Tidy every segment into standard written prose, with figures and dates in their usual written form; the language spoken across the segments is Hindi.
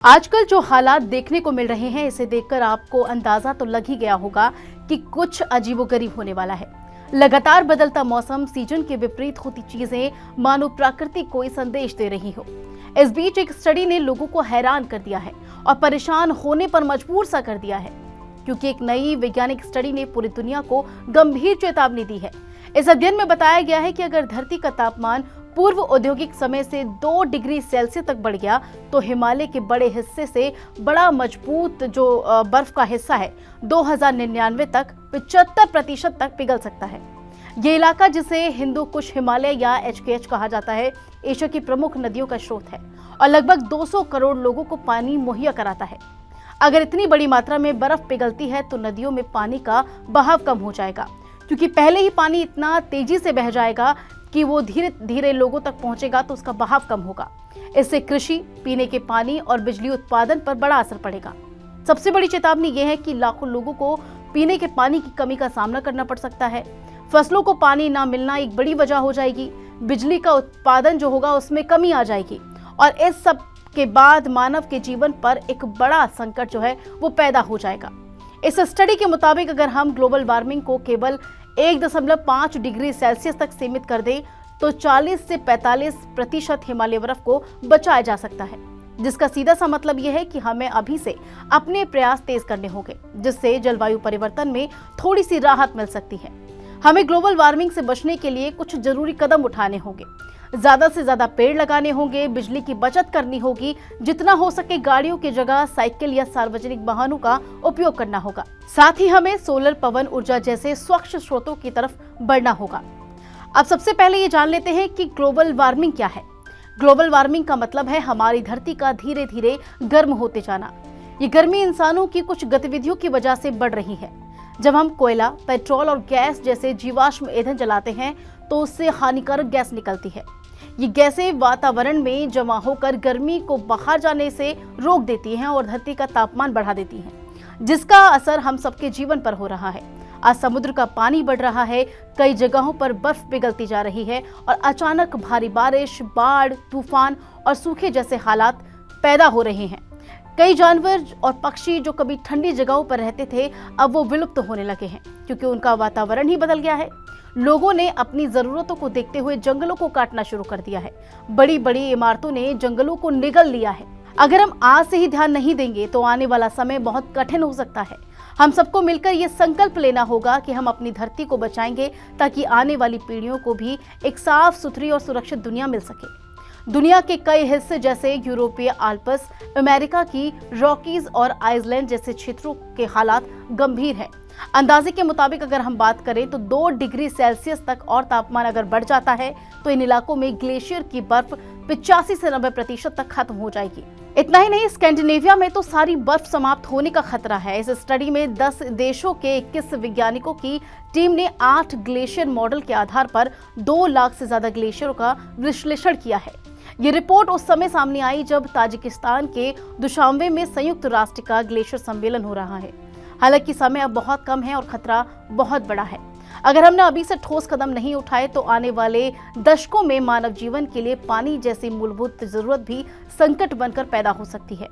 आजकल जो हालात देखने को मिल रहे हैं, इसे देखकर आपको अंदाजा तो लग ही गया होगा कि कुछ अजीबोगरीब होने वाला है। लगातार बदलता मौसम, सीजन के विपरीत होती चीजें मानो प्रकृति कोई संदेश दे रही हो। इस बीच एक स्टडी ने लोगों को हैरान कर दिया है और परेशान होने पर मजबूर सा कर दिया है, क्योंकि एक नई वैज्ञानिक स्टडी ने पूरी दुनिया को गंभीर चेतावनी दी है। इस अध्ययन में बताया गया है कि अगर धरती का तापमान पूर्व औद्योगिक समय से 2 डिग्री सेल्सियस तक बढ़ गया तो हिमालय के बड़े हिस्से से बड़ा मजबूत जो बर्फ का हिस्सा है 2099 तक 75% तक पिघल सकता है। ये इलाका, जिसे हिंदू कुश हिमालय या HKH कहा जाता है, एशिया की प्रमुख नदियों का स्रोत है और लगभग 200 करोड़ लोगों को पानी मुहैया कराता है। अगर इतनी बड़ी मात्रा में बर्फ पिघलती है तो नदियों में पानी का बहाव कम हो जाएगा, क्योंकि पहले ही पानी इतना तेजी से बह जाएगा कि वो धीरे धीरे लोगों तक पहुंचेगा तो उसका बहाव कम होगा। इससे कृषि, पीने के पानी और बिजली उत्पादन पर बड़ा असर पड़ेगा। सबसे बड़ी चेतावनी यह है कि लाखों लोगों को पीने के पानी की कमी का सामना करना पड़ सकता है। फसलों को पानी ना मिलना एक बड़ी वजह हो जाएगी। बिजली का उत्पादन जो होगा उसमें कमी आ जाएगी और इस सब के बाद मानव के जीवन पर एक बड़ा संकट जो है वो पैदा हो जाएगा। इस स्टडी के मुताबिक अगर हम ग्लोबल वार्मिंग को केवल 1.5 डिग्री सेल्सियस तक सीमित कर दें तो 40 से 45% हिमालय बर्फ को बचाया जा सकता है, जिसका सीधा सा मतलब यह है कि हमें अभी से अपने प्रयास तेज करने होंगे, जिससे जलवायु परिवर्तन में थोड़ी सी राहत मिल सकती है। हमें ग्लोबल वार्मिंग से बचने के लिए कुछ जरूरी कदम उठाने होंगे। ज्यादा से ज्यादा पेड़ लगाने होंगे, बिजली की बचत करनी होगी, जितना हो सके गाड़ियों की जगह साइकिल या सार्वजनिक वाहनों का उपयोग करना होगा। साथ ही हमें सोलर, पवन ऊर्जा जैसे स्वच्छ स्रोतों की तरफ बढ़ना होगा। अब सबसे पहले ये जान लेते हैं कि ग्लोबल वार्मिंग क्या है। ग्लोबल वार्मिंग का मतलब है हमारी धरती का धीरे धीरे गर्म होते जाना। ये गर्मी इंसानों की कुछ गतिविधियों की वजह से बढ़ रही है। जब हम कोयला, पेट्रोल और गैस जैसे जीवाश्म ईंधन जलाते हैं तो उससे हानिकारक गैस निकलती है। ये गैसें वातावरण में जमा होकर गर्मी को बाहर जाने से रोक देती हैं और धरती का तापमान बढ़ा देती हैं, जिसका असर हम सबके जीवन पर हो रहा है। आज समुद्र का पानी बढ़ रहा है, कई जगहों पर बर्फ पिघलती जा रही है और अचानक भारी बारिश, बाढ़, तूफान और सूखे जैसे हालात पैदा हो रहे हैं। कई जानवर और पक्षी जो कभी ठंडी जगहों पर रहते थे, अब वो विलुप्त होने लगे हैं, क्योंकि उनका वातावरण ही बदल गया है। लोगों ने अपनी जरूरतों को देखते हुए जंगलों को काटना शुरू कर दिया है। बड़ी बड़ी इमारतों ने जंगलों को निगल लिया है। अगर हम आज से ही ध्यान नहीं देंगे तो आने वाला समय बहुत कठिन हो सकता है। हम सबको मिलकर ये संकल्प लेना होगा कि हम अपनी धरती को बचाएंगे, ताकि आने वाली पीढ़ियों को भी एक साफ सुथरी और सुरक्षित दुनिया मिल सके। दुनिया के कई हिस्से जैसे यूरोपीय आल्प्स, अमेरिका की रॉकीज और आइसलैंड जैसे क्षेत्रों के हालात गंभीर हैं। अंदाजे के मुताबिक अगर हम बात करें तो 2 डिग्री सेल्सियस तक और तापमान अगर बढ़ जाता है तो इन इलाकों में ग्लेशियर की बर्फ 85 से 90% तक खत्म हो जाएगी। इतना ही नहीं, स्कैंडिनेविया में तो सारी बर्फ समाप्त होने का खतरा है। इस स्टडी में 10 देशों के 21 वैज्ञानिकों की टीम ने 8 ग्लेशियर मॉडल के आधार पर 2 लाख से ज्यादा ग्लेशियरों का विश्लेषण किया है। ये रिपोर्ट उस समय सामने आई जब ताजिकिस्तान के दुशांबे में संयुक्त राष्ट्र का ग्लेशियर सम्मेलन हो रहा है। हालांकि समय अब बहुत कम है और खतरा बहुत बड़ा है। अगर हमने अभी से ठोस कदम नहीं उठाए तो आने वाले दशकों में मानव जीवन के लिए पानी जैसी मूलभूत जरूरत भी संकट बनकर पैदा हो सकती है।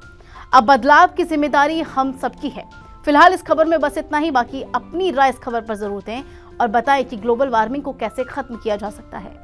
अब बदलाव की जिम्मेदारी हम सबकी है। फिलहाल इस खबर में बस इतना ही। बाकी अपनी राय इस खबर पर जरूर दें और बताएं कि ग्लोबल वार्मिंग को कैसे खत्म किया जा सकता है।